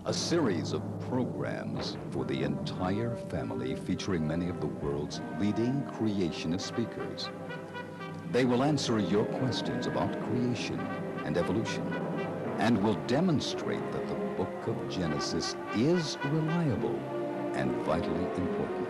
a series of programs for the entire family featuring many of the world's leading creationist speakers. They will answer your questions about creation and evolution and will demonstrate that the book of Genesis is reliable and vitally important.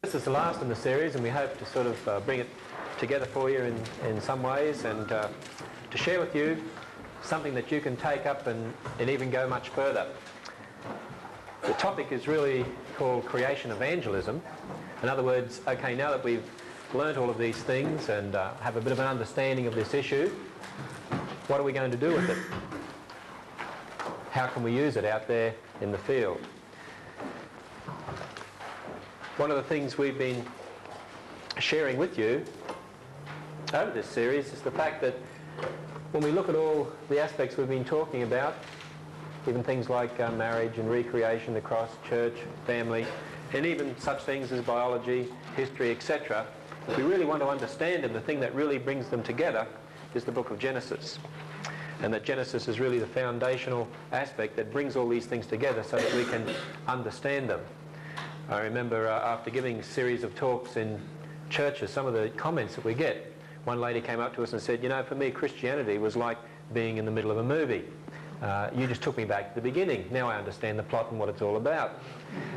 This is the last in the series, and we hope to sort of bring it together for you in some ways, and to share with you something that you can take up and even go much further. The topic is really called creation evangelism. In other words, okay, now that we've learnt all of these things and have a bit of an understanding of this issue, what are we going to do with it? How can we use it out there in the field? One of the things we've been sharing with you over this series is the fact that when we look at all the aspects we've been talking about, even things like marriage and recreation, the cross, church, family, and even such things as biology, history, etc., if we really want to understand them, the thing that really brings them together is the book of Genesis. And that Genesis is really the foundational aspect that brings all these things together so that we can understand them. I remember after giving a series of talks in churches, some of the comments that we get. One lady came up to us and said, you know, for me Christianity was like being in the middle of a movie. You just took me back to the beginning. Now I understand the plot and what it's all about.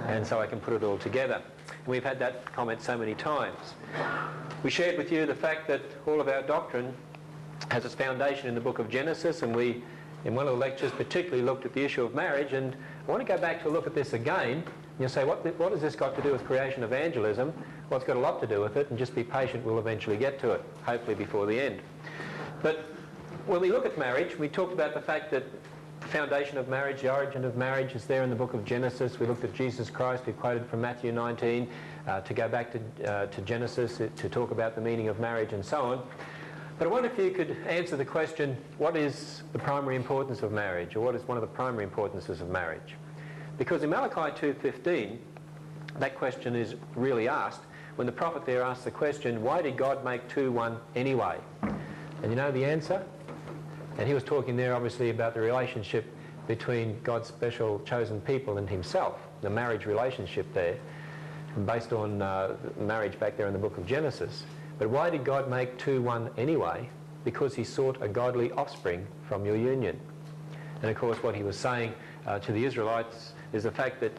And so I can put it all together. And we've had that comment so many times. We shared with you the fact that all of our doctrine has its foundation in the book of Genesis, and we, in one of the lectures, particularly looked at the issue of marriage. And I want to go back to look at this again. You'll say, what has this got to do with creation evangelism? Well, it's got a lot to do with it, and just be patient, we'll eventually get to it, hopefully before the end. But when we look at marriage, we talked about the fact that the foundation of marriage, the origin of marriage, is there in the book of Genesis. We looked at Jesus Christ, we quoted from Matthew 19, to go back to Genesis to talk about the meaning of marriage and so on. But I wonder if you could answer the question, what is the primary importance of marriage, or what is one of the primary importances of marriage? Because in Malachi 2:15, that question is really asked when the prophet there asks the question, why did God make two one anyway? And you know the answer? And he was talking there obviously about the relationship between God's special chosen people and himself, the marriage relationship there, based on marriage back there in the book of Genesis. But why did God make two one anyway? Because he sought a godly offspring from your union. And of course what he was saying to the Israelites is the fact that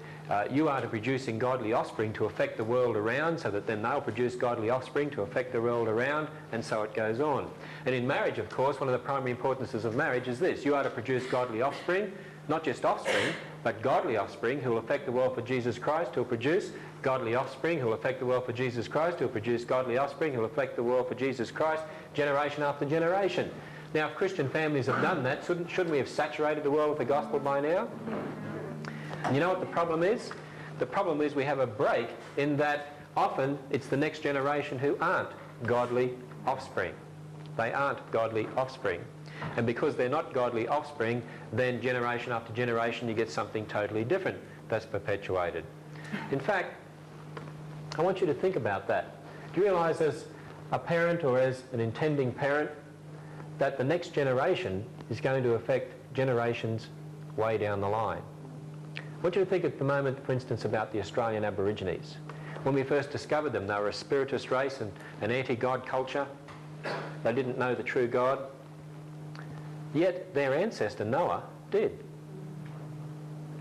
you are to producing godly offspring to affect the world around, so that then they'll produce godly offspring to affect the world around, and so it goes on. And in marriage, of course, one of the primary importances of marriage is this. You are to produce godly offspring, not just offspring, but godly offspring who will affect the world for Jesus Christ, who will produce godly offspring who will affect the world for Jesus Christ, who will produce godly offspring who will affect the world for Jesus Christ, generation after generation. Now, if Christian families have done that, shouldn't we have saturated the world with the gospel by now? And you know what the problem is? The problem is we have a break in that often it's the next generation who aren't godly offspring. They aren't godly offspring. And because they're not godly offspring, then generation after generation you get something totally different that's perpetuated. In fact, I want you to think about that. Do you realise as a parent or as an intending parent that the next generation is going to affect generations way down the line? I want you to think at the moment, for instance, about the Australian Aborigines. When we first discovered them, they were a spiritist race and an anti-God culture. They didn't know the true God. Yet their ancestor Noah did.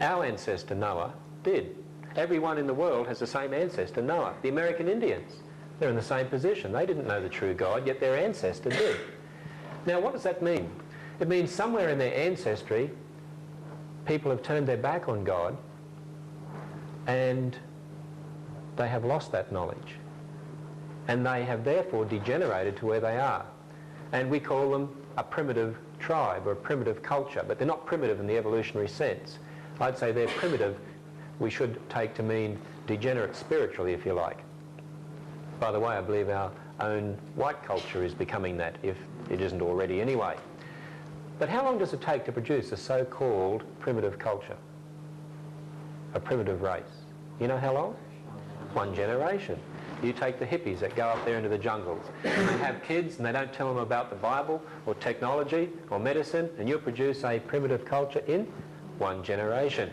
Our ancestor Noah did. Everyone in the world has the same ancestor, Noah. The American Indians, they're in the same position. They didn't know the true God, yet their ancestor did. Now, what does that mean? It means somewhere in their ancestry, people have turned their back on God and they have lost that knowledge. And they have therefore degenerated to where they are. And we call them a primitive tribe or a primitive culture, but they're not primitive in the evolutionary sense. I'd say they're primitive, we should take to mean degenerate spiritually, if you like. By the way, I believe our own white culture is becoming that, if it isn't already anyway. But how long does it take to produce a so-called primitive culture? A primitive race? You know how long? 1 generation. You take the hippies that go up there into the jungles and they have kids and they don't tell them about the Bible or technology or medicine, and you produce a primitive culture in 1 generation.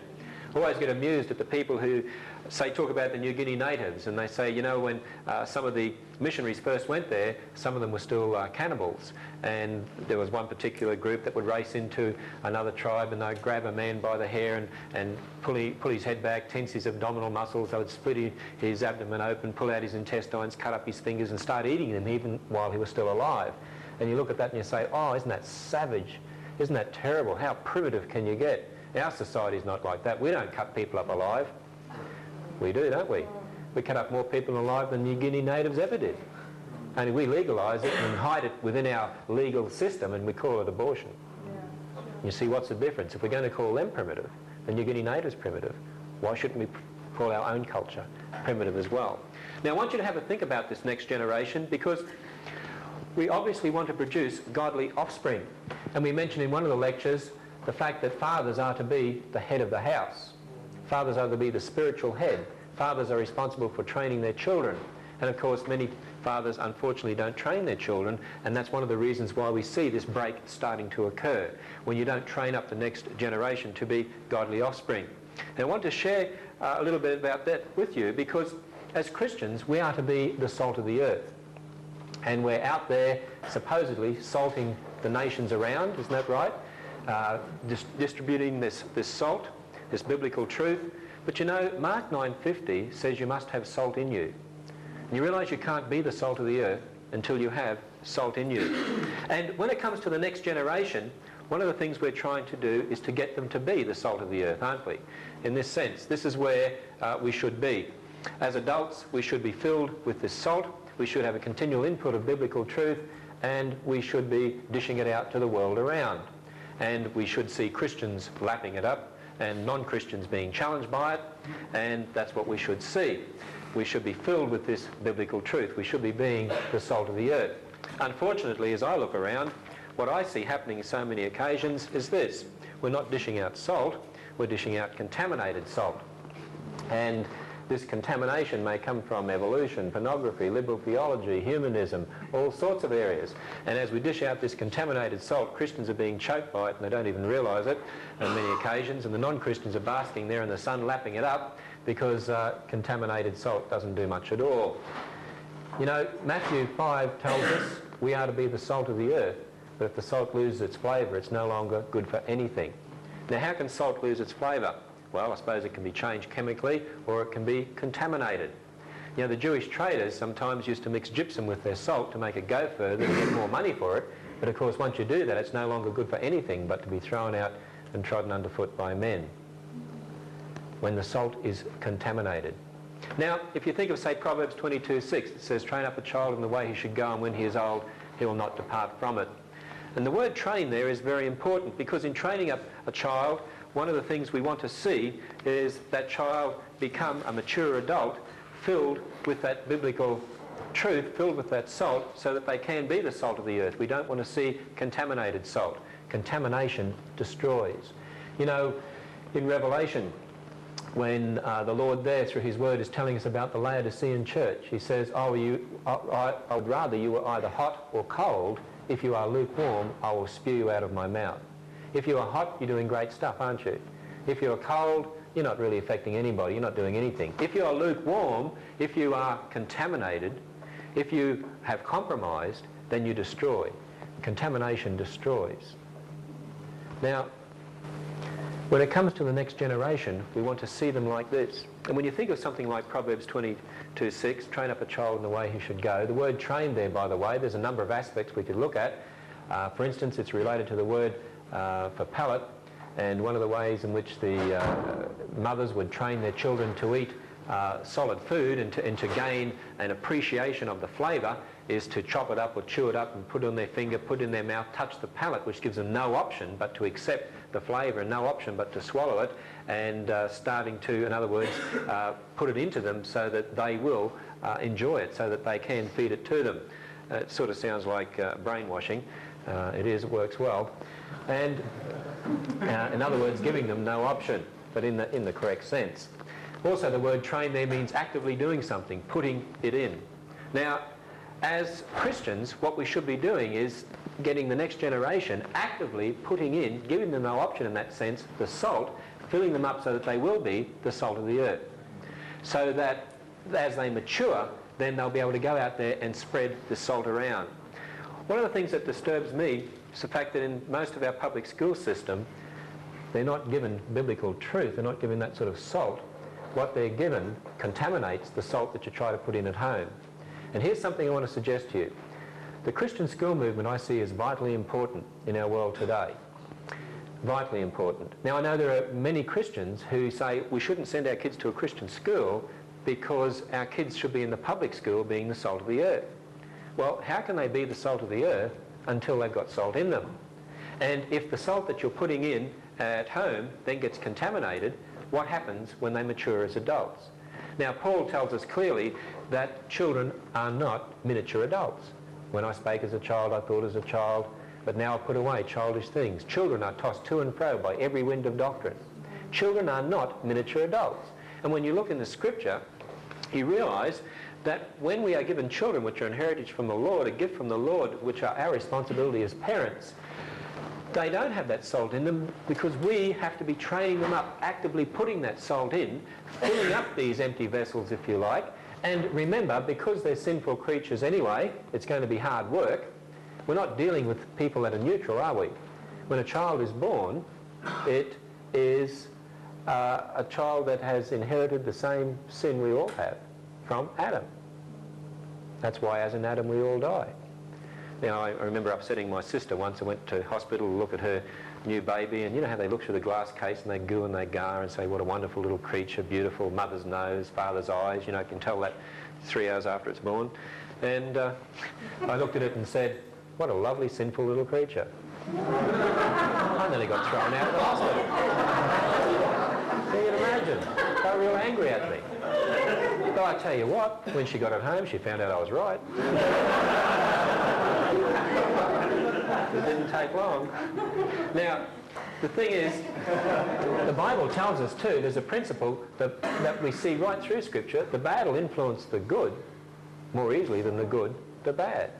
I always get amused at the people who say, talk about the New Guinea natives, and they say, you know, when some of the missionaries first went there, some of them were still cannibals, and there was one particular group that would race into another tribe and they'd grab a man by the hair and pull his head back, tense his abdominal muscles, they would split his abdomen open, pull out his intestines, cut up his fingers and start eating them even while he was still alive. And you look at that and you say, oh, isn't that savage? Isn't that terrible? How primitive can you get? Our society's not like that. We don't cut people up alive. We do, don't we? We cut up more people alive than New Guinea natives ever did. Only we legalise it and hide it within our legal system and we call it abortion. You see, what's the difference? If we're going to call them primitive, the New Guinea natives primitive, why shouldn't we call our own culture primitive as well? Now I want you to have a think about this next generation, because we obviously want to produce godly offspring. And we mentioned in one of the lectures the fact that fathers are to be the head of the house. Fathers are to be the spiritual head. Fathers are responsible for training their children. And of course many fathers unfortunately don't train their children, and that's one of the reasons why we see this break starting to occur, when you don't train up the next generation to be godly offspring. And I want to share a little bit about that with you, because as Christians we are to be the salt of the earth. And we're out there supposedly salting the nations around, isn't that right? Distributing this salt, this biblical truth. But you know, Mark 9:50 says you must have salt in you. And you realise you can't be the salt of the earth until you have salt in you. And when it comes to the next generation, one of the things we're trying to do is to get them to be the salt of the earth, aren't we? In this sense, this is where we should be. As adults, we should be filled with this salt. We should have a continual input of biblical truth, and we should be dishing it out to the world around. And we should see Christians lapping it up and non-Christians being challenged by it, and that's what we should see. We should be filled with this biblical truth. We should be being the salt of the earth. Unfortunately, as I look around, what I see happening on so many occasions is this. We're not dishing out salt, we're dishing out contaminated salt. And this contamination may come from evolution, pornography, liberal theology, humanism, all sorts of areas. And as we dish out this contaminated salt, Christians are being choked by it and they don't even realise it on many occasions, and the non-Christians are basking there in the sun lapping it up, because contaminated salt doesn't do much at all. You know, Matthew 5 tells us we are to be the salt of the earth, but if the salt loses its flavour, it's no longer good for anything. Now, how can salt lose its flavour? Well, I suppose it can be changed chemically, or it can be contaminated. You know, the Jewish traders sometimes used to mix gypsum with their salt to make it go further and get more money for it. But of course, once you do that, it's no longer good for anything but to be thrown out and trodden underfoot by men, when the salt is contaminated. Now, if you think of, say, Proverbs 22:6, it says, train up a child in the way he should go, and when he is old, he will not depart from it. And the word train there is very important, because in training up a child, one of the things we want to see is that child become a mature adult filled with that biblical truth, filled with that salt, so that they can be the salt of the earth. We don't want to see contaminated salt. Contamination destroys. You know, in Revelation, when the Lord there through his word is telling us about the Laodicean church, he says, I would rather you were either hot or cold. If you are lukewarm, I will spew you out of my mouth. If you are hot, you're doing great stuff, aren't you? If you're cold, you're not really affecting anybody, you're not doing anything. If you are lukewarm, if you are contaminated, if you have compromised, then you destroy. Contamination destroys. Now, when it comes to the next generation, we want to see them like this. And when you think of something like Proverbs 22:6, train up a child in the way he should go, the word train there, by the way, there's a number of aspects we could look at. For instance, it's related to the word for palate, and one of the ways in which the mothers would train their children to eat solid food and to gain an appreciation of the flavour is to chop it up or chew it up and put it on their finger, put it in their mouth, touch the palate, which gives them no option but to accept the flavour and no option but to swallow it, and starting to, in other words, put it into them so that they will enjoy it, so that they can feed it to them. It sort of sounds like brainwashing. It works well. And in other words, giving them no option, but in the correct sense. Also, the word train there means actively doing something, putting it in. Now, as Christians, what we should be doing is getting the next generation actively putting in, giving them no option in that sense, the salt, filling them up so that they will be the salt of the earth. So that as they mature, then they'll be able to go out there and spread the salt around. One of the things that disturbs me is the fact that in most of our public school system, they're not given biblical truth, they're not given that sort of salt. What they're given contaminates the salt that you try to put in at home. And here's something I want to suggest to you. The Christian school movement I see is vitally important in our world today. Vitally important. Now, I know there are many Christians who say we shouldn't send our kids to a Christian school because our kids should be in the public school being the salt of the earth. Well, how can they be the salt of the earth until they've got salt in them? And if the salt that you're putting in at home then gets contaminated, what happens when they mature as adults? Now, Paul tells us clearly that children are not miniature adults. When I spake as a child, I thought as a child, but now I put away childish things. Children are tossed to and fro by every wind of doctrine. Children are not miniature adults. And when you look in the scripture, you realise that when we are given children, which are an heritage from the Lord, a gift from the Lord, which are our responsibility as parents, they don't have that salt in them because we have to be training them up, actively putting that salt in, filling up these empty vessels, if you like. And remember, because they're sinful creatures anyway, it's going to be hard work. We're not dealing with people that are neutral, are we? When a child is born, it is a child that has inherited the same sin we all have from Adam. That's why as in Adam we all die. Now, I remember upsetting my sister once. I went to hospital to look at her new baby, and you know how they look through the glass case and they goo and they gar and say, what a wonderful little creature, beautiful, mother's nose, father's eyes, you know, can tell that 3 hours after it's born. And I looked at it and said, what a lovely, sinful little creature. I nearly got thrown out of the hospital. You can imagine. They were real angry at me. But I tell you what, when she got at home, she found out I was right. It didn't take long. Now, the thing is, the Bible tells us too, there's a principle that we see right through Scripture. The bad will influence the good more easily than the good the bad.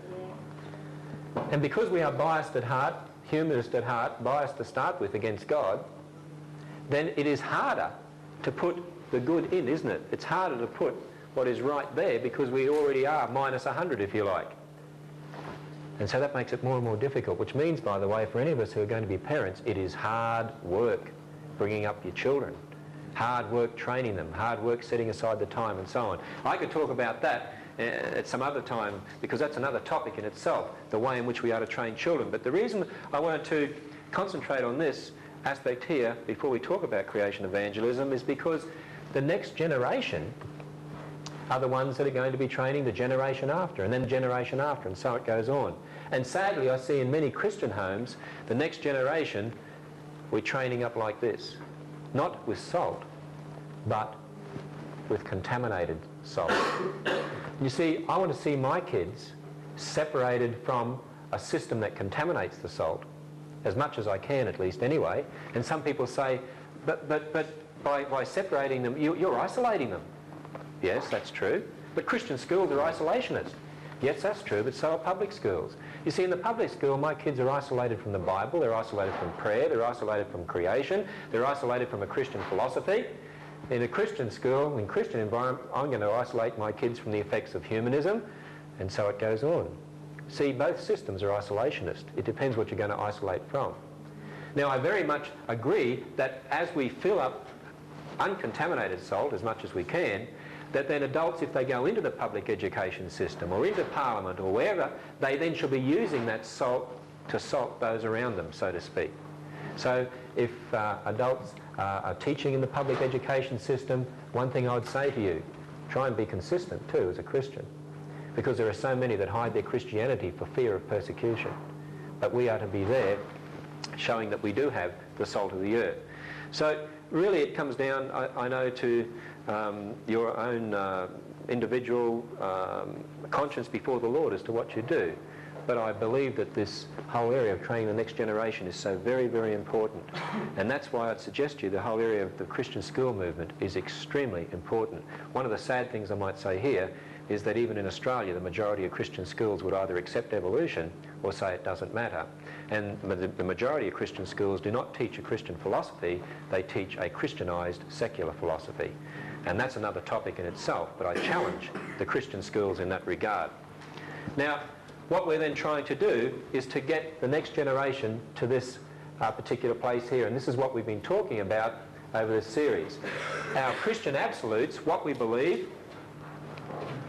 And because we are biased at heart, humanist at heart, biased to start with against God, then it is harder to put the good in, isn't it? It's harder to put what is right there because we already are minus 100, if you like. And so that makes it more and more difficult, which means, by the way, for any of us who are going to be parents, it is hard work bringing up your children, hard work training them, hard work setting aside the time and so on. I could talk about that at some other time because that's another topic in itself, the way in which we are to train children. But the reason I wanted to concentrate on this aspect here before we talk about creation evangelism is because the next generation are the ones that are going to be training the generation after, and then the generation after, and so it goes on. And sadly, I see in many Christian homes, the next generation, we're training up like this. Not with salt, but with contaminated salt. You see, I want to see my kids separated from a system that contaminates the salt, as much as I can at least anyway. And some people say, but by separating them, you're isolating them. Yes, that's true. But Christian schools are isolationist. Yes, that's true, but so are public schools. You see, in the public school, my kids are isolated from the Bible, they're isolated from prayer, they're isolated from creation, they're isolated from a Christian philosophy. In a Christian school, in Christian environment, I'm going to isolate my kids from the effects of humanism, and so it goes on. See, both systems are isolationist. It depends what you're going to isolate from. Now, I very much agree that as we fill up uncontaminated salt as much as we can, that then adults, if they go into the public education system or into Parliament or wherever, they then should be using that salt to salt those around them, so to speak. So if adults are teaching in the public education system, one thing I would say to you, try and be consistent too as a Christian, because there are so many that hide their Christianity for fear of persecution. But we are to be there showing that we do have the salt of the earth. So really it comes down, I know, to your own individual conscience before the Lord as to what you do. But I believe that this whole area of training the next generation is so very, very important. And that's why I'd suggest to you the whole area of the Christian school movement is extremely important. One of the sad things I might say here is that even in Australia, the majority of Christian schools would either accept evolution or say it doesn't matter. And the majority of Christian schools do not teach a Christian philosophy, they teach a Christianized secular philosophy. And that's another topic in itself, but I challenge the Christian schools in that regard. Now, what we're then trying to do is to get the next generation to this particular place here, and this is what we've been talking about over this series. Our Christian absolutes, what we believe,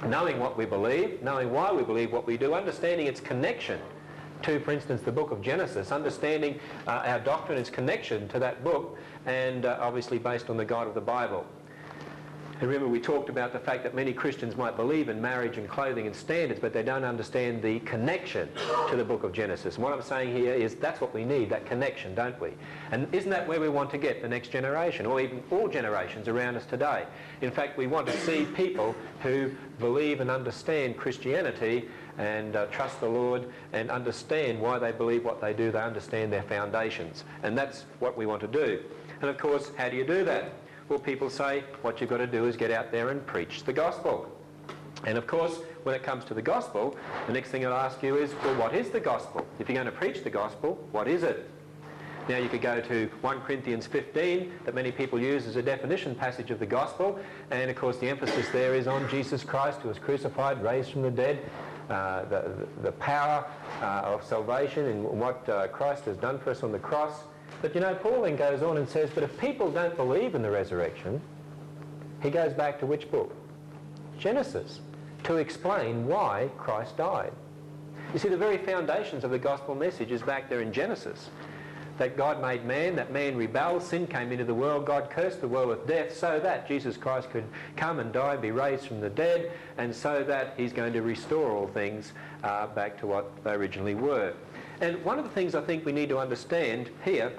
knowing what we believe, knowing why we believe what we do, understanding its connection to, for instance, the book of Genesis, understanding our doctrine, its connection to that book, and obviously based on the God of the Bible. And remember, we talked about the fact that many Christians might believe in marriage and clothing and standards, but they don't understand the connection to the book of Genesis. And what I'm saying here is that's what we need, that connection, don't we? And isn't that where we want to get the next generation, or even all generations around us today? In fact, we want to see people who believe and understand Christianity and trust the Lord and understand why they believe what they do. They understand their foundations. And that's what we want to do. And of course, how do you do that? Well, people say what you've got to do is get out there and preach the gospel. And of course, when it comes to the gospel, the next thing I'll ask you is, well, what is the gospel? If you're going to preach the gospel, what is it? Now you could go to 1 Corinthians 15 that many people use as a definition passage of the gospel, and of course the emphasis there is on Jesus Christ, who was crucified, raised from the dead, the power of salvation and what Christ has done for us on the cross. But you know, Paul then goes on and says, but if people don't believe in the resurrection, he goes back to which book? Genesis, to explain why Christ died. You see, the very foundations of the gospel message is back there in Genesis. That God made man, that man rebelled, sin came into the world, God cursed the world with death so that Jesus Christ could come and die, be raised from the dead, and so that he's going to restore all things back to what they originally were. And one of the things I think we need to understand here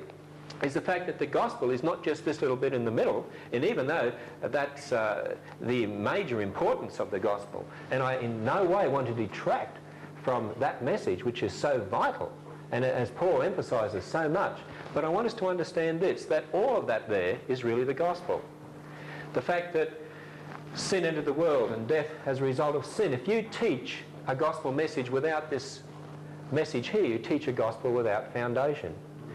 is the fact that the gospel is not just this little bit in the middle, and even though that's the major importance of the gospel, and I in no way want to detract from that message, which is so vital, and as Paul emphasises so much, but I want us to understand this, that all of that there is really the gospel. The fact that sin entered the world and death as a result of sin. If you teach a gospel message without this message here, you teach a gospel without foundation.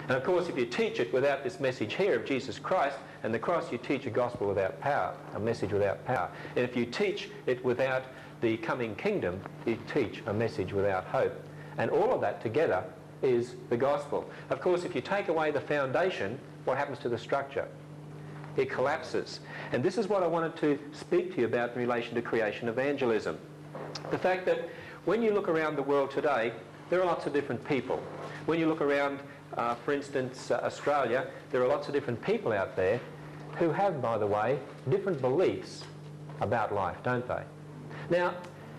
And of course, if you teach it without this message here of Jesus Christ and the cross, you teach a gospel without power, a message without power. And if you teach it without the coming kingdom, you teach a message without hope. And all of that together is the gospel. Of course, if you take away the foundation, what happens to the structure? It collapses. And this is what I wanted to speak to you about in relation to creation evangelism. The fact that when you look around the world today, there are lots of different people. When you look around, for instance, Australia, there are lots of different people out there who have, by the way, different beliefs about life, don't they? Now,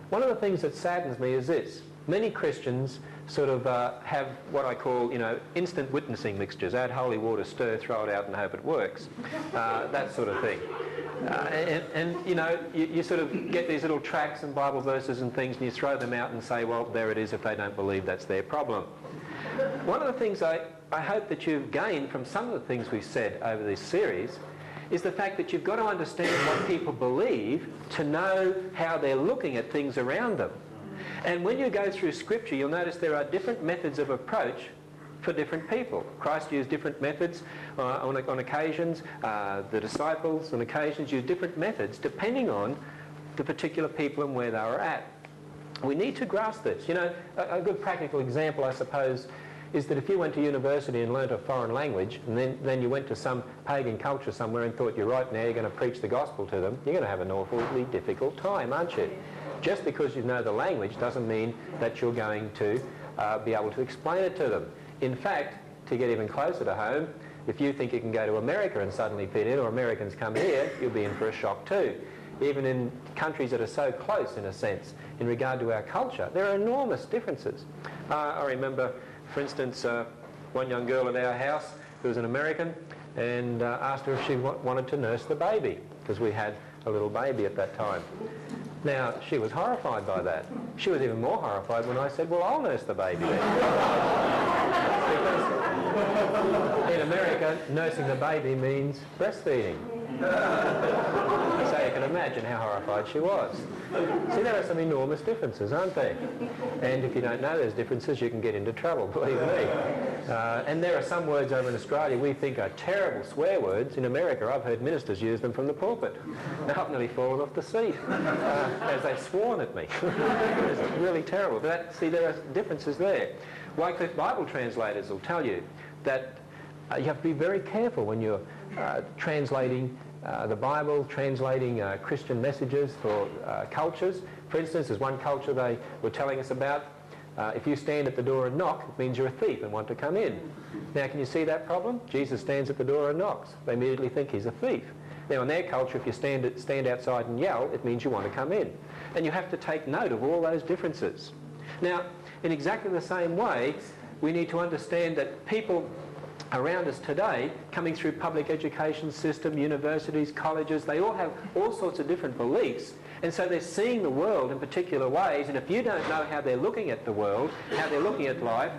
one of the things that saddens me is this. Many Christians sort of have what I call, instant witnessing mixtures. Add holy water, stir, throw it out and hope it works. That sort of thing. You sort of get these little tracts and Bible verses and things and you throw them out and say, well, there it is. If they don't believe, that's their problem. One of the things I hope that you've gained from some of the things we've said over this series is the fact that you've got to understand what people believe to know how they're looking at things around them. And when you go through Scripture, you'll notice there are different methods of approach for different people. Christ used different methods on occasions. The disciples on occasions used different methods depending on the particular people and where they were at. We need to grasp this. A good practical example, I suppose, is that if you went to university and learnt a foreign language and then you went to some pagan culture somewhere and thought, you're right, now you're going to preach the gospel to them, you're going to have an awfully difficult time, aren't you? Just because you know the language doesn't mean that you're going to be able to explain it to them. In fact, to get even closer to home, if you think you can go to America and suddenly fit in, or Americans come here, you'll be in for a shock too. Even in countries that are so close, in a sense, in regard to our culture, there are enormous differences. I remember, for instance, one young girl at our house who was an American, and asked her if she wanted to nurse the baby, because we had a little baby at that time. Now, she was horrified by that. She was even more horrified when I said, well, I'll nurse the baby then. Because in America, nursing the baby means breastfeeding. So you can imagine how horrified she was. See, there are some enormous differences, aren't there? And if you don't know those differences, you can get into trouble, believe me. And there are some words over in Australia we think are terrible swear words. In America, I've heard ministers use them from the pulpit. Now, I've nearly fallen off the seat as they've sworn at me. It's really terrible. But see, there are differences there. Wycliffe Bible translators will tell you that you have to be very careful when you're translating the Bible, translating Christian messages for cultures. For instance, there's one culture they were telling us about. If you stand at the door and knock, it means you're a thief and want to come in. Now, can you see that problem? Jesus stands at the door and knocks. They immediately think he's a thief. Now, in their culture, if you stand outside and yell, it means you want to come in. And you have to take note of all those differences. Now, in exactly the same way, we need to understand that people around us today, coming through public education system, universities, colleges, they all have all sorts of different beliefs, and so they're seeing the world in particular ways, and if you don't know how they're looking at the world, how they're looking at life,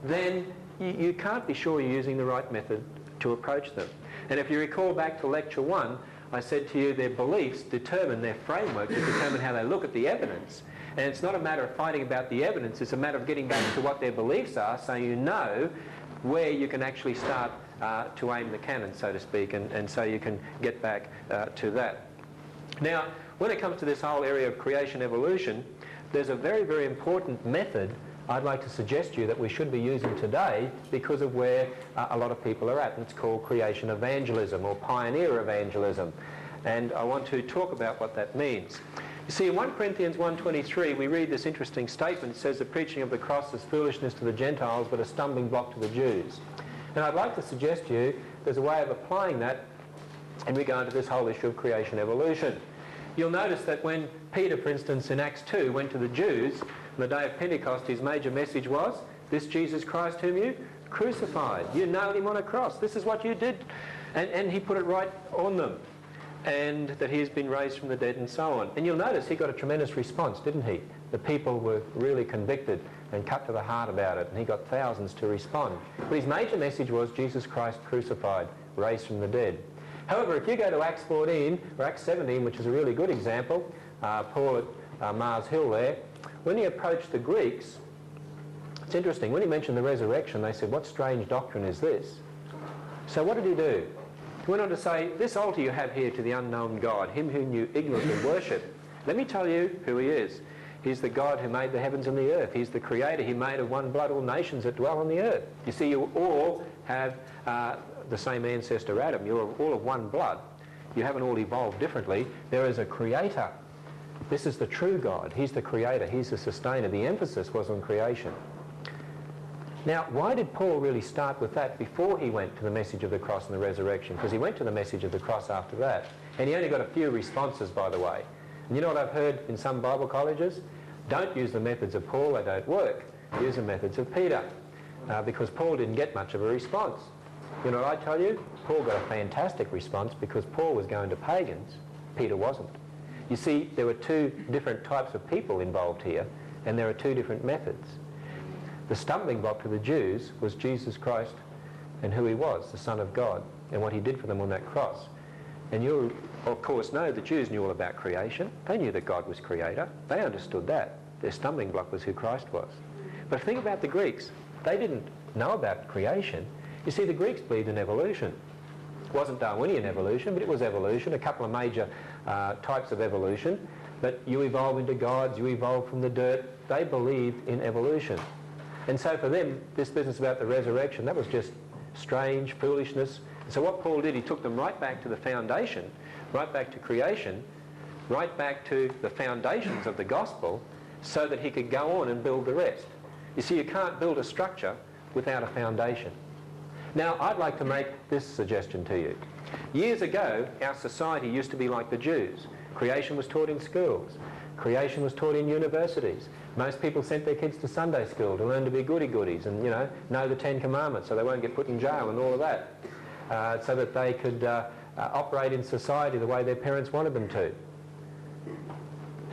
then you can't be sure you're using the right method to approach them. And if you recall back to lecture 1, I said to you their beliefs determine their framework, to determine how they look at the evidence. And it's not a matter of fighting about the evidence, it's a matter of getting back to what their beliefs are, so you know where you can actually start to aim the cannon, so to speak, and so you can get back to that. Now, when it comes to this whole area of creation evolution, there's a very, very important method I'd like to suggest to you that we should be using today because of where a lot of people are at, and it's called creation evangelism or pioneer evangelism. And I want to talk about what that means. You see, in 1 Corinthians 1:23, we read this interesting statement. It says, the preaching of the cross is foolishness to the Gentiles, but a stumbling block to the Jews. And I'd like to suggest to you there's a way of applying that in regard to this whole issue of creation evolution. You'll notice that when Peter, for instance, in Acts 2, went to the Jews on the day of Pentecost, his major message was, this Jesus Christ whom you crucified. You nailed him on a cross. This is what you did. And he put it right on them. And that he has been raised from the dead and so on. And you'll notice he got a tremendous response, didn't he? The people were really convicted and cut to the heart about it, and he got thousands to respond. But his major message was Jesus Christ crucified, raised from the dead. However, if you go to Acts 14 or Acts 17, which is a really good example, Paul at Mars Hill there, when he approached the Greeks, it's interesting, when he mentioned the resurrection, they said, what strange doctrine is this? So what did he do? He went on to say, this altar you have here to the unknown God, him whom you ignorantly worship, let me tell you who he is. He's the God who made the heavens and the earth. He's the creator. He made of one blood all nations that dwell on the earth. You see, you all have the same ancestor Adam. You're all of one blood. You haven't all evolved differently. There is a creator. This is the true God. He's the creator. He's the sustainer. The emphasis was on creation. Now, why did Paul really start with that before he went to the message of the cross and the resurrection? Because he went to the message of the cross after that. And he only got a few responses, by the way. And you know what I've heard in some Bible colleges? Don't use the methods of Paul, they don't work. Use the methods of Peter. Because Paul didn't get much of a response. You know what I tell you? Paul got a fantastic response because Paul was going to pagans. Peter wasn't. You see, there were two different types of people involved here, and there are two different methods. The stumbling block to the Jews was Jesus Christ and who he was, the Son of God, and what he did for them on that cross. And you, of course, know the Jews knew all about creation. They knew that God was creator. They understood that. Their stumbling block was who Christ was. But think about the Greeks. They didn't know about creation. You see, the Greeks believed in evolution. It wasn't Darwinian evolution, but it was evolution, a couple of major types of evolution. But you evolve into gods, you evolve from the dirt. They believed in evolution. And so for them, this business about the resurrection, that was just strange foolishness. So what Paul did, he took them right back to the foundation, right back to creation, right back to the foundations of the gospel, so that he could go on and build the rest. You see, you can't build a structure without a foundation. Now, I'd like to make this suggestion to you. Years ago, our society used to be like the Jews. Creation was taught in schools. Creation was taught in universities. Most people sent their kids to Sunday school to learn to be goody-goodies and, you know the 10 Commandments so they won't get put in jail and all of that, so that they could operate in society the way their parents wanted them to.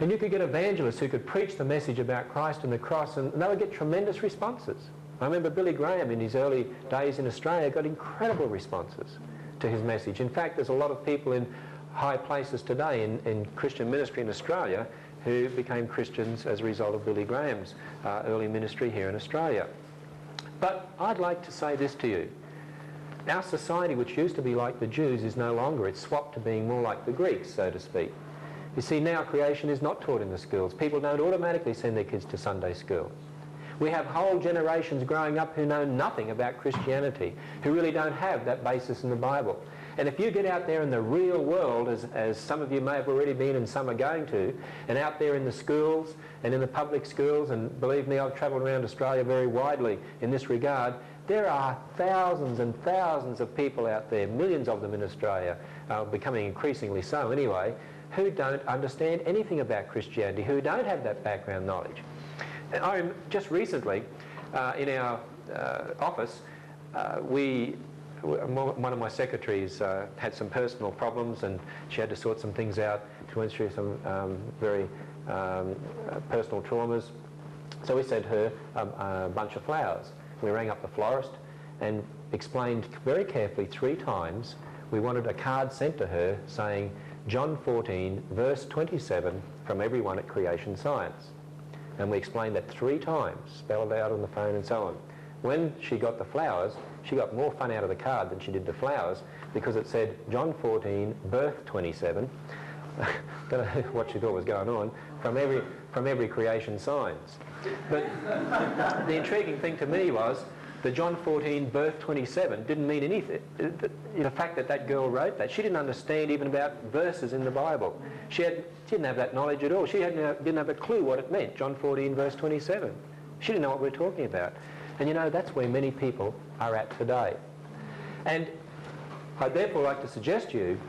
And you could get evangelists who could preach the message about Christ and the cross, and they would get tremendous responses. I remember Billy Graham in his early days in Australia got incredible responses to his message. In fact, there's a lot of people in high places today in Christian ministry in Australia who became Christians as a result of Billy Graham's early ministry here in Australia. But I'd like to say this to you. Our society, which used to be like the Jews, is no longer. It's swapped to being more like the Greeks, so to speak. You see, now creation is not taught in the schools. People don't automatically send their kids to Sunday school. We have whole generations growing up who know nothing about Christianity, who really don't have that basis in the Bible. And if you get out there in the real world, as some of you may have already been and some are going to, and out there in the schools and in the public schools, and believe me, I've travelled around Australia very widely in this regard, there are thousands and thousands of people out there, millions of them in Australia, becoming increasingly so anyway, who don't understand anything about Christianity, who don't have that background knowledge. And just recently, in our office, one of my secretaries had some personal problems, and she had to sort some things out. She went through some very personal traumas. So we sent her a bunch of flowers. We rang up the florist and explained very carefully 3 times we wanted a card sent to her saying John 14 verse 27 from everyone at Creation Science. And we explained that 3 times, spelled it out on the phone and so on. When she got the flowers, she got more fun out of the card than she did the flowers, because it said John 14 birth 27. Don't know what she thought was going on, from every Creation Science. But the intriguing thing to me was the John 14 birth 27 didn't mean anything. The fact that that girl wrote that, she didn't understand even about verses in the Bible. She didn't have that knowledge at all. She didn't have a clue what it meant, John 14 verse 27. She didn't know what we were talking about. And you know, that's where many people are at today. And I'd therefore like to suggest to you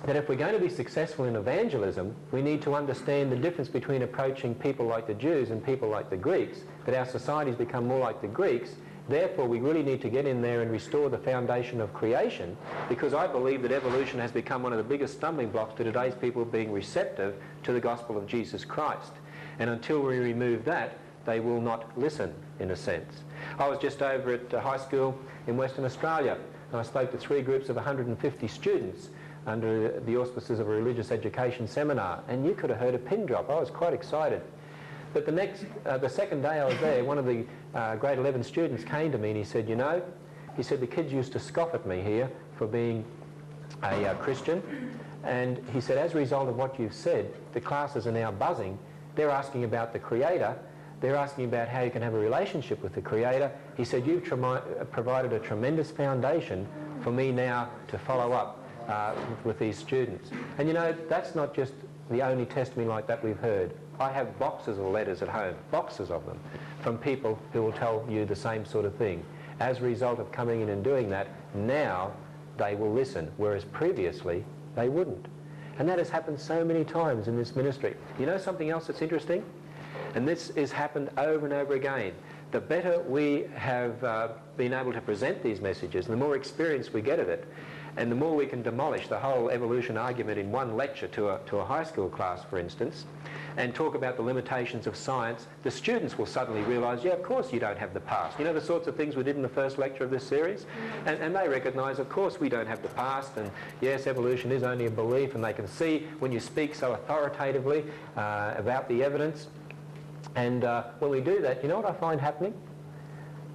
that if we're going to be successful in evangelism, we need to understand the difference between approaching people like the Jews and people like the Greeks, that our societies become more like the Greeks. Therefore, we really need to get in there and restore the foundation of creation, because I believe that evolution has become one of the biggest stumbling blocks to today's people being receptive to the gospel of Jesus Christ. And until we remove that, they will not listen, in a sense. I was just over at high school in Western Australia, and I spoke to 3 groups of 150 students under the auspices of a religious education seminar, and you could have heard a pin drop. I was quite excited. But the second day I was there, one of the grade 11 students came to me and he said, you know, he said, the kids used to scoff at me here for being a Christian, and he said, as a result of what you've said, the classes are now buzzing. They're asking about the Creator. They're asking about how you can have a relationship with the Creator. He said, you've provided a tremendous foundation for me now to follow up with these students. And you know, that's not just the only testimony like that we've heard. I have boxes of letters at home, boxes of them, from people who will tell you the same sort of thing. As a result of coming in and doing that, now they will listen, whereas previously they wouldn't. And that has happened so many times in this ministry. You know something else that's interesting? And this has happened over and over again. The better we have been able to present these messages, the more experience we get of it, and the more we can demolish the whole evolution argument in one lecture to a high school class, for instance, and talk about the limitations of science, the students will suddenly realise, yeah, of course you don't have the past. You know the sorts of things we did in the first lecture of this series? And they recognise, of course, we don't have the past, and yes, evolution is only a belief, and they can see when you speak so authoritatively about the evidence. And when we do that, you know what I find happening?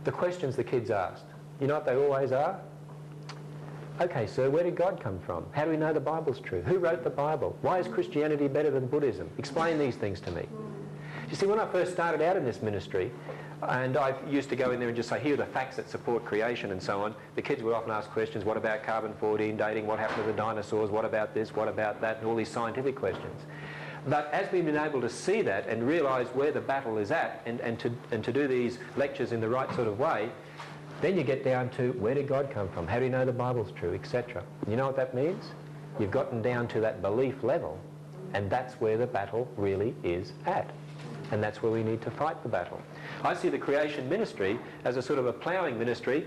The questions the kids asked. You know what they always are? Okay, sir, where did God come from? How do we know the Bible's true? Who wrote the Bible? Why is Christianity better than Buddhism? Explain these things to me. You see, when I first started out in this ministry, and I used to go in there and just say, here are the facts that support creation and so on, the kids would often ask questions, what about carbon-14 dating? What happened to the dinosaurs? What about this? What about that? And all these scientific questions. But as we've been able to see that and realise where the battle is at, and to do these lectures in the right sort of way, then you get down to where did God come from? How do you know the Bible's true, etc. You know what that means? You've gotten down to that belief level, and that's where the battle really is at. And that's where we need to fight the battle. I see the creation ministry as a sort of a ploughing ministry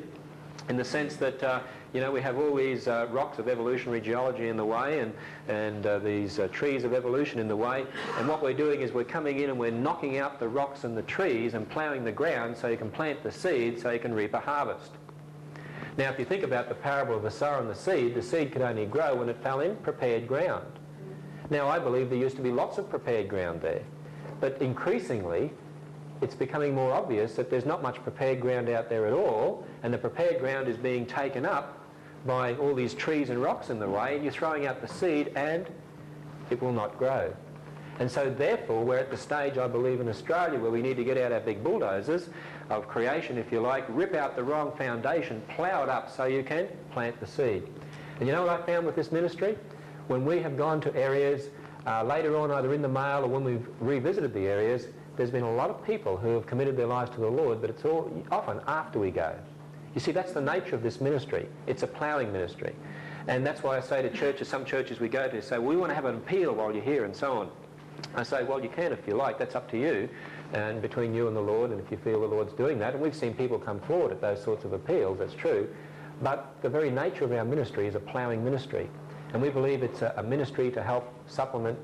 in the sense that you know, we have all these rocks of evolutionary geology in the way, and these trees of evolution in the way, and what we're doing is we're coming in and we're knocking out the rocks and the trees and ploughing the ground so you can plant the seed so you can reap a harvest. Now if you think about the parable of the sower and the seed could only grow when it fell in prepared ground. Now I believe there used to be lots of prepared ground there, but increasingly it's becoming more obvious that there's not much prepared ground out there at all, and the prepared ground is being taken up by all these trees and rocks in the way, and you're throwing out the seed and it will not grow. And so therefore we're at the stage, I believe, in Australia where we need to get out our big bulldozers of creation, if you like, rip out the wrong foundation, plough it up so you can plant the seed. And you know what I found with this ministry? When we have gone to areas later on, either in the mail or when we've revisited the areas, there's been a lot of people who have committed their lives to the Lord, but it's all often after we go. You see, that's the nature of this ministry. It's a ploughing ministry. And that's why I say to churches, some churches we go to, say, we want to have an appeal while you're here and so on. I say, well, you can if you like, that's up to you, and between you and the Lord, and if you feel the Lord's doing that. And we've seen people come forward at those sorts of appeals, that's true. But the very nature of our ministry is a ploughing ministry. And we believe it's a ministry to help supplement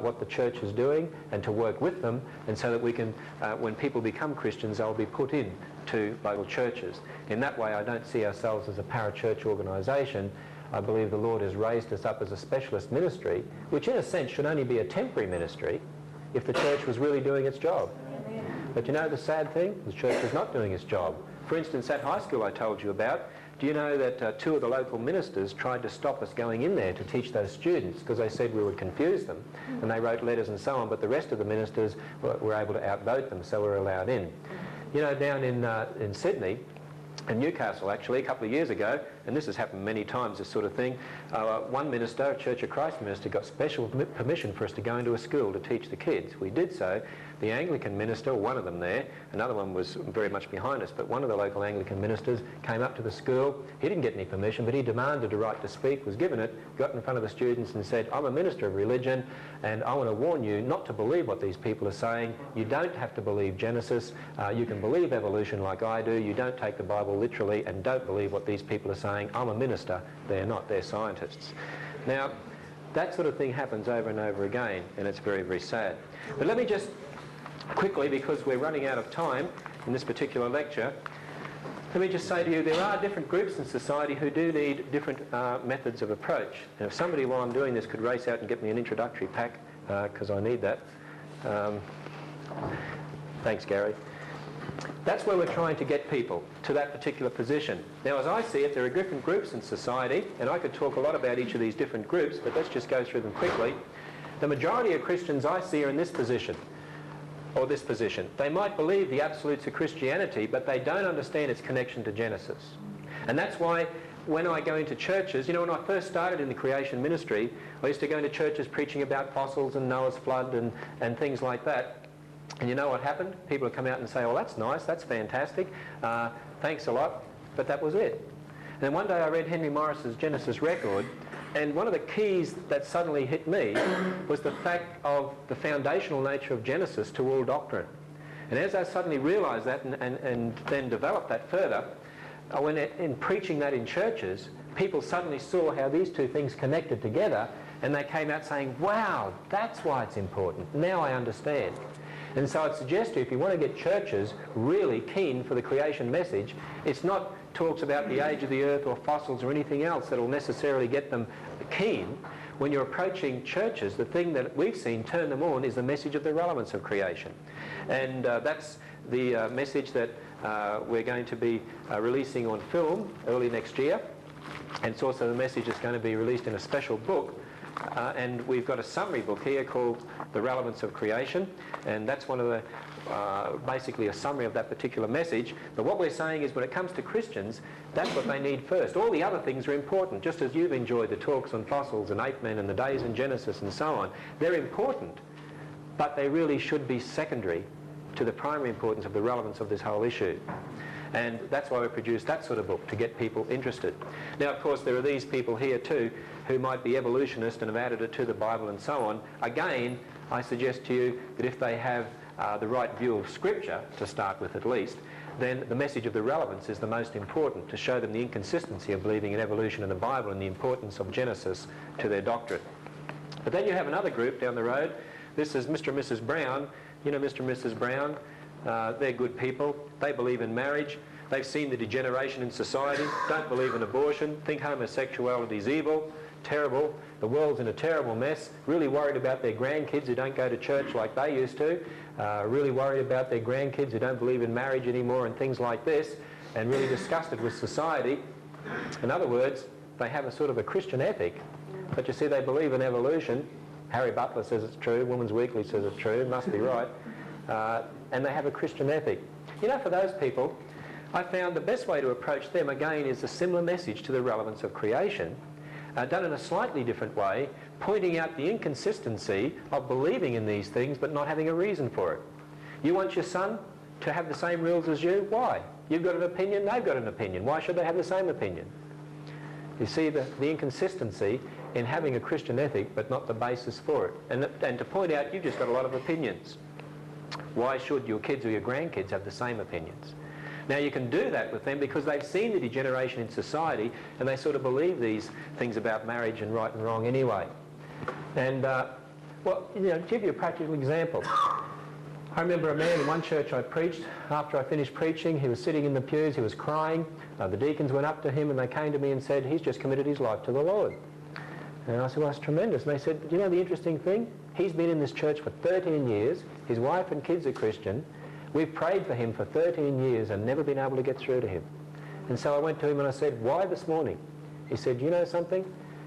what the church is doing and to work with them, and so that we can, when people become Christians, they'll be put in to local churches. In that way, I don't see ourselves as a parachurch organisation. I believe the Lord has raised us up as a specialist ministry, which in a sense should only be a temporary ministry if the church was really doing its job. But you know the sad thing? The church is not doing its job. For instance, that high school I told you about, do you know that two of the local ministers tried to stop us going in there to teach those students because they said we would confuse them, and they wrote letters and so on, but the rest of the ministers were able to outvote them, so we're allowed in. You know, down in Sydney, in Newcastle actually, a couple of years ago, and this has happened many times, this sort of thing, one minister, a Church of Christ minister, got special permission for us to go into a school to teach the kids. We did so. The Anglican minister, one of them there, another one was very much behind us, but one of the local Anglican ministers came up to the school. He didn't get any permission, but he demanded a right to speak, was given it, got in front of the students and said, I'm a minister of religion, and I want to warn you not to believe what these people are saying. You don't have to believe Genesis. You can believe evolution like I do. You don't take the Bible literally, and don't believe what these people are saying. I'm a minister. They're not. They're scientists. Now, that sort of thing happens over and over again, and it's very, very sad. But let me just quickly, because we're running out of time in this particular lecture, let me just say to you, there are different groups in society who do need different methods of approach. And if somebody, while I'm doing this, could race out and get me an introductory pack, because I need that. Thanks, Gary. That's where we're trying to get people, to that particular position. Now, as I see it, there are different groups in society, and I could talk a lot about each of these different groups, but let's just go through them quickly. The majority of Christians I see are in this position, or this position. They might believe the absolutes of Christianity, but they don't understand its connection to Genesis. And that's why when I go into churches, you know, when I first started in the creation ministry, I used to go into churches preaching about fossils and Noah's flood and things like that. And you know what happened? People would come out and say, oh, that's nice, that's fantastic, thanks a lot, but that was it. And then one day I read Henry Morris's Genesis record, and one of the keys that suddenly hit me was the fact of the foundational nature of Genesis to all doctrine. And as I suddenly realised that and then developed that further, when in preaching that in churches, people suddenly saw how these two things connected together, and they came out saying, wow, that's why it's important. Now I understand. And so I'd suggest to you, if you want to get churches really keen for the creation message, it's not talks about the age of the earth or fossils or anything else that will necessarily get them keen. When you're approaching churches, the thing that we've seen turn them on is the message of the relevance of creation. And that's the message that we're going to be releasing on film early next year. And it's also the message that's going to be released in a special book. And we've got a summary book here called The Relevance of Creation, and that's one of the basically a summary of that particular message. But what we're saying is when it comes to Christians, that's what they need first. All the other things are important, just as you've enjoyed the talks on fossils and ape men and the days in Genesis and so on. They're important, but they really should be secondary to the primary importance of the relevance of this whole issue. And that's why we produced that sort of book, to get people interested. Now, of course, there are these people here too who might be evolutionists and have added it to the Bible and so on. Again, I suggest to you that if they have the right view of Scripture, to start with at least, then the message of the relevance is the most important, to show them the inconsistency of believing in evolution in the Bible and the importance of Genesis to their doctrine. But then you have another group down the road. This is Mr. and Mrs. Brown. You know Mr. and Mrs. Brown? They're good people. They believe in marriage. They've seen the degeneration in society, don't believe in abortion, think homosexuality is evil, terrible, the world's in a terrible mess, really worried about their grandkids who don't go to church like they used to, really worried about their grandkids who don't believe in marriage anymore and things like this, and really disgusted with society. In other words, they have a sort of a Christian ethic, but you see they believe in evolution. Harry Butler says it's true, Women's Weekly says it's true, it must be right, and they have a Christian ethic. You know, for those people, I found the best way to approach them, again, is a similar message to the relevance of creation, done in a slightly different way, pointing out the inconsistency of believing in these things but not having a reason for it. You want your son to have the same rules as you? Why? You've got an opinion, they've got an opinion. Why should they have the same opinion? You see the inconsistency in having a Christian ethic but not the basis for it. And to point out, you've just got a lot of opinions. Why should your kids or your grandkids have the same opinions? Now you can do that with them because they've seen the degeneration in society and they sort of believe these things about marriage and right and wrong anyway. And, well, you know, to give you a practical example, I remember a man in one church I preached. After I finished preaching, he was sitting in the pews, he was crying. The deacons went up to him and they came to me and said, he's just committed his life to the Lord. And I said, well, that's tremendous. And they said, do you know the interesting thing? He's been in this church for 13 years. His wife and kids are Christian. We've prayed for him for 13 years and never been able to get through to him. And so I went to him and I said, why this morning? He said, you know something?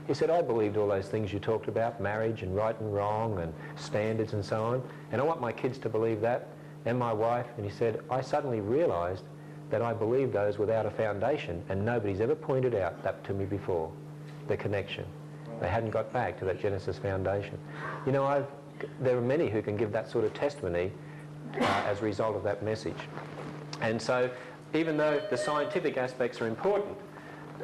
He said, I believed all those things you talked about, marriage and right and wrong and standards and so on, and I want my kids to believe that, and my wife. And he said, I suddenly realised that I believed those without a foundation, and nobody's ever pointed out that to me before, the connection. They hadn't got back to that Genesis foundation. You know, there are many who can give that sort of testimony as a result of that message. And so, even though the scientific aspects are important,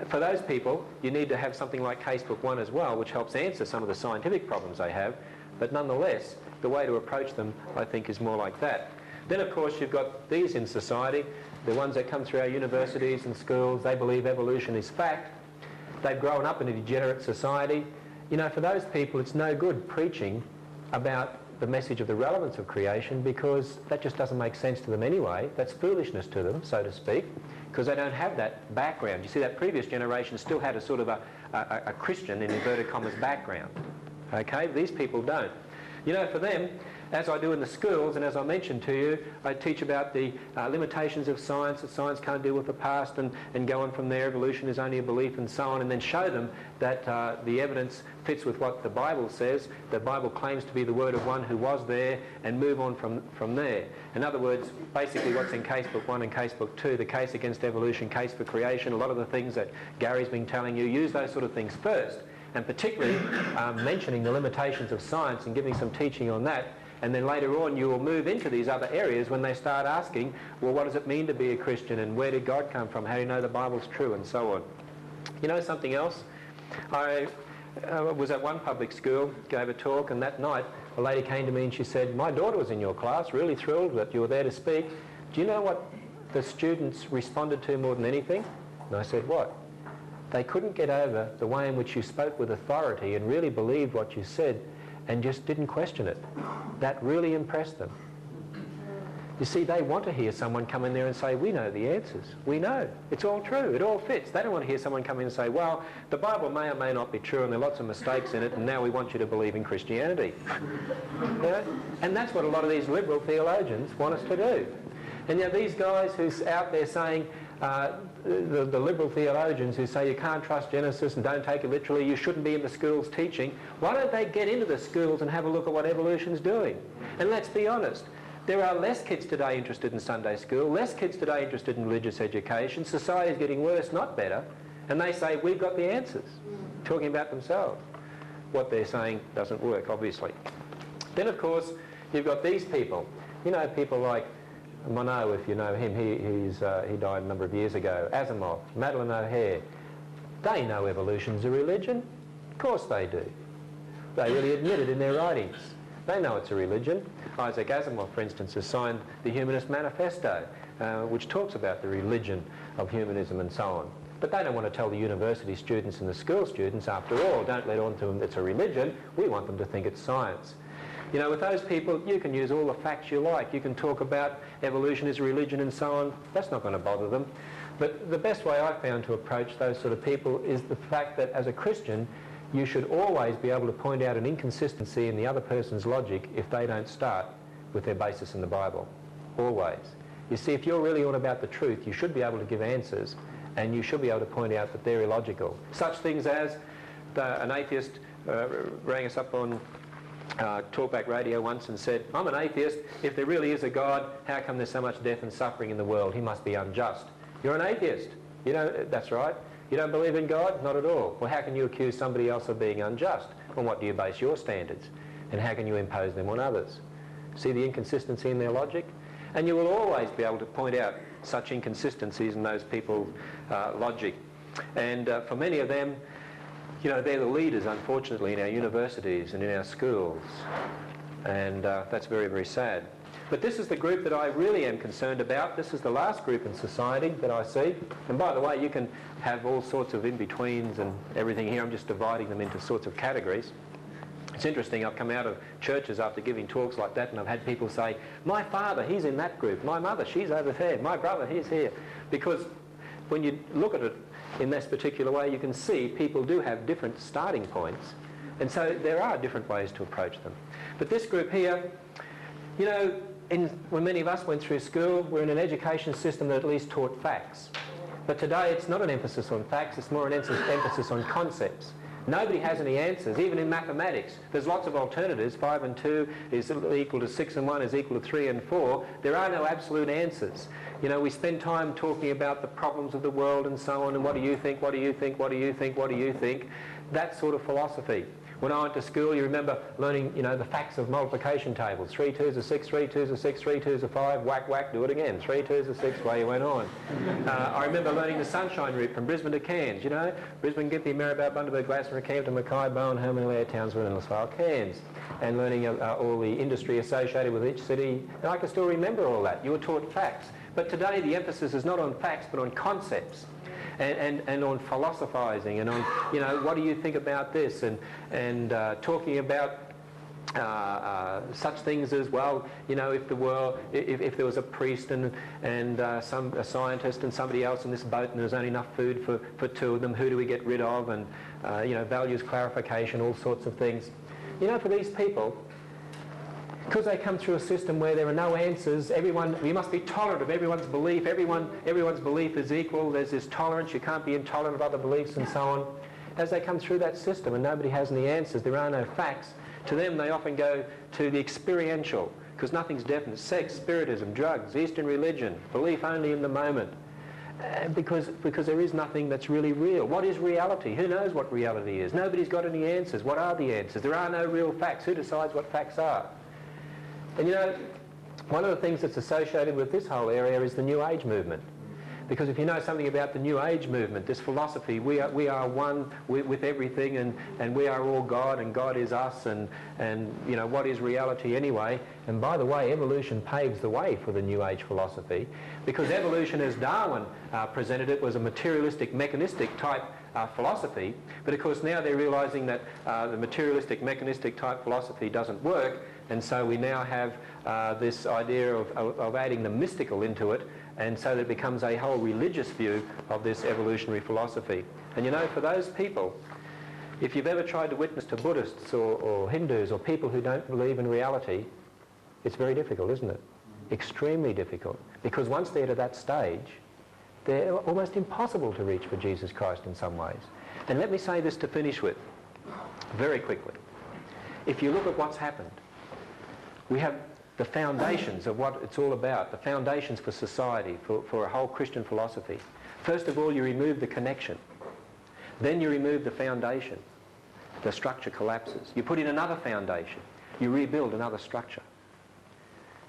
for those people, you need to have something like Casebook 1 as well, which helps answer some of the scientific problems they have, but nonetheless, the way to approach them, I think, is more like that. Then, of course, you've got these in society, the ones that come through our universities and schools. They believe evolution is fact. They've grown up in a degenerate society. You know, for those people, it's no good preaching about the message of the relevance of creation because that just doesn't make sense to them anyway. That's foolishness to them, so to speak, because they don't have that background. You see, that previous generation still had a sort of a Christian, in inverted commas, background. Okay? These people don't. You know, for them, as I do in the schools, and as I mentioned to you, I teach about the limitations of science, that science can't deal with the past, and go on from there, evolution is only a belief and so on, and then show them that the evidence fits with what the Bible says. The Bible claims to be the word of one who was there, and move on from there. In other words, basically what's in Casebook 1 and Casebook 2, the case against evolution, case for creation, a lot of the things that Gary's been telling you, use those sort of things first, and particularly mentioning the limitations of science and giving some teaching on that. And then later on you will move into these other areas when they start asking, well, what does it mean to be a Christian, and where did God come from? How do you know the Bible's true, and so on. You know something else? I was at one public school, gave a talk, and that night a lady came to me and she said, my daughter was in your class, really thrilled that you were there to speak. Do you know what the students responded to more than anything? And I said, what? They couldn't get over the way in which you spoke with authority and really believed what you said and just didn't question it. That really impressed them. You see, they want to hear someone come in there and say, we know the answers. We know. It's all true. It all fits. They don't want to hear someone come in and say, well, the Bible may or may not be true and there are lots of mistakes in it, and now we want you to believe in Christianity. You know? And that's what a lot of these liberal theologians want us to do. And you know, these guys who's out there saying, the liberal theologians who say you can't trust Genesis and don't take it literally, you shouldn't be in the schools teaching, why don't they get into the schools and have a look at what evolution's doing? And let's be honest, there are less kids today interested in Sunday school, less kids today interested in religious education, society's getting worse, not better, and they say we've got the answers, talking about themselves. What they're saying doesn't work, obviously. Then of course you've got these people, you know, people like Monod, if you know him, he died a number of years ago. Asimov, Madeleine O'Hare. They know evolution's a religion. Of course they do. They really admit it in their writings. They know it's a religion. Isaac Asimov, for instance, has signed the Humanist Manifesto. which talks about the religion of humanism and so on. But they don't want to tell the university students and the school students, after all, don't let on to them it's a religion. We want them to think it's science. You know, with those people, you can use all the facts you like. You can talk about evolution as a religion and so on. That's not going to bother them. But the best way I've found to approach those sort of people is the fact that as a Christian, you should always be able to point out an inconsistency in the other person's logic if they don't start with their basis in the Bible. Always. You see, if you're really on about the truth, you should be able to give answers, and you should be able to point out that they're illogical. Such things as an atheist rang us up on Talkback Radio once and said, I'm an atheist. If there really is a God, how come there's so much death and suffering in the world? He must be unjust. You're an atheist. You know, that's right. You don't believe in God? Not at all. Well, how can you accuse somebody else of being unjust? On what do you base your standards? And how can you impose them on others? See the inconsistency in their logic? And you will always be able to point out such inconsistencies in those people's logic. And for many of them, you know, they're the leaders, unfortunately, in our universities and in our schools. And that's very, very sad. But this is the group that I really am concerned about. This is the last group in society that I see. And by the way, you can have all sorts of in-betweens and everything here. I'm just dividing them into sorts of categories. It's interesting, I've come out of churches after giving talks like that and I've had people say, my father, he's in that group. My mother, she's over there. My brother, he's here. Because when you look at it in this particular way, you can see people do have different starting points. And so there are different ways to approach them. But this group here, you know, when many of us went through school, we're in an education system that at least taught facts. But today it's not an emphasis on facts, it's more an emphasis on concepts. Nobody has any answers, even in mathematics. There's lots of alternatives. 5 and 2 is equal to 6 and 1 is equal to 3 and 4. There are no absolute answers. You know, we spend time talking about the problems of the world and so on, and what do you think, what do you think, what do you think, what do you think? That sort of philosophy. When I went to school, you remember learning, you know, the facts of multiplication tables. 3 2s are 6, 3 2s are 6, 3 2s are 5, whack, whack, do it again. 3 2s are 6, way you went on. I remember learning the sunshine route from Brisbane to Cairns, you know. Brisbane, Gympie, Maribel, Bundaberg, Glastonbury, Campton, Mackay, Bowen, Hurlingham, Townsville and Lisvale, Cairns. And learning all the industry associated with each city. And I can still remember all that. You were taught facts. But today the emphasis is not on facts, but on concepts. And on philosophizing and on, you know, what do you think about this? And talking about such things as, well, you know, if there was a priest and a scientist and somebody else in this boat and there's only enough food for 2 of them, who do we get rid of? And, you know, values clarification, all sorts of things. You know, for these people, because they come through a system where there are no answers, we must be tolerant of everyone's belief, everyone's belief is equal, there's this tolerance, you can't be intolerant of other beliefs and so on. As they come through that system and nobody has any answers, there are no facts, to them they often go to the experiential, because nothing's definite. Sex, spiritism, drugs, Eastern religion, belief only in the moment. Because there is nothing that's really real. What is reality? Who knows what reality is? Nobody's got any answers. What are the answers? There are no real facts. Who decides what facts are? And you know, one of the things that's associated with this whole area is the New Age movement. Because if you know something about the New Age movement, this philosophy, we are one with everything, and we are all God and God is us, and you know, what is reality anyway? And by the way, evolution paves the way for the New Age philosophy, because evolution, as Darwin presented it, was a materialistic, mechanistic type philosophy. But of course now they're realizing that the materialistic, mechanistic type philosophy doesn't work, and so we now have this idea of adding the mystical into it, and so that it becomes a whole religious view of this evolutionary philosophy. And you know, for those people, if you've ever tried to witness to Buddhists or Hindus or people who don't believe in reality, it's very difficult, isn't it? Extremely difficult. Because once they're to that stage, they're almost impossible to reach for Jesus Christ in some ways. And let me say this to finish with, very quickly. If you look at what's happened, we have the foundations of what it's all about, the foundations for society, for a whole Christian philosophy. First of all, you remove the connection. Then you remove the foundation. The structure collapses. You put in another foundation. You rebuild another structure.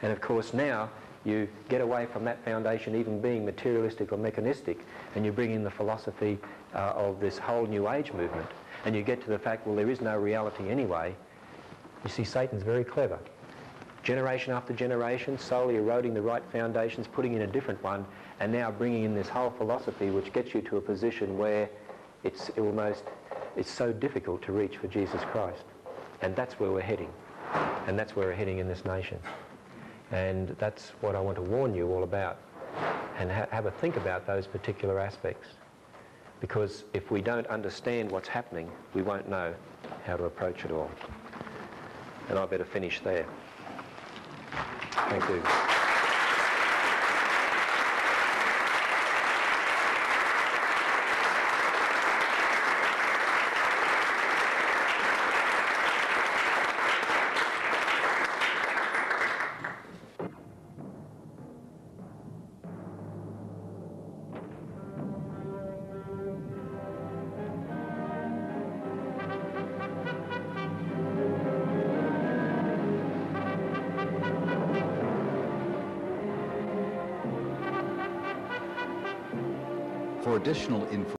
And of course now you get away from that foundation even being materialistic or mechanistic, and you bring in the philosophy of this whole New Age movement. And you get to the fact, well, there is no reality anyway. You see, Satan's very clever. generation after generation, slowly eroding the right foundations, putting in a different one, and now bringing in this whole philosophy which gets you to a position where it's so difficult to reach for Jesus Christ. And that's where we're heading. And that's where we're heading in this nation. And that's what I want to warn you all about. And have a think about those particular aspects. Because if we don't understand what's happening, we won't know how to approach it all. And I better finish there. Thank you. For additional information,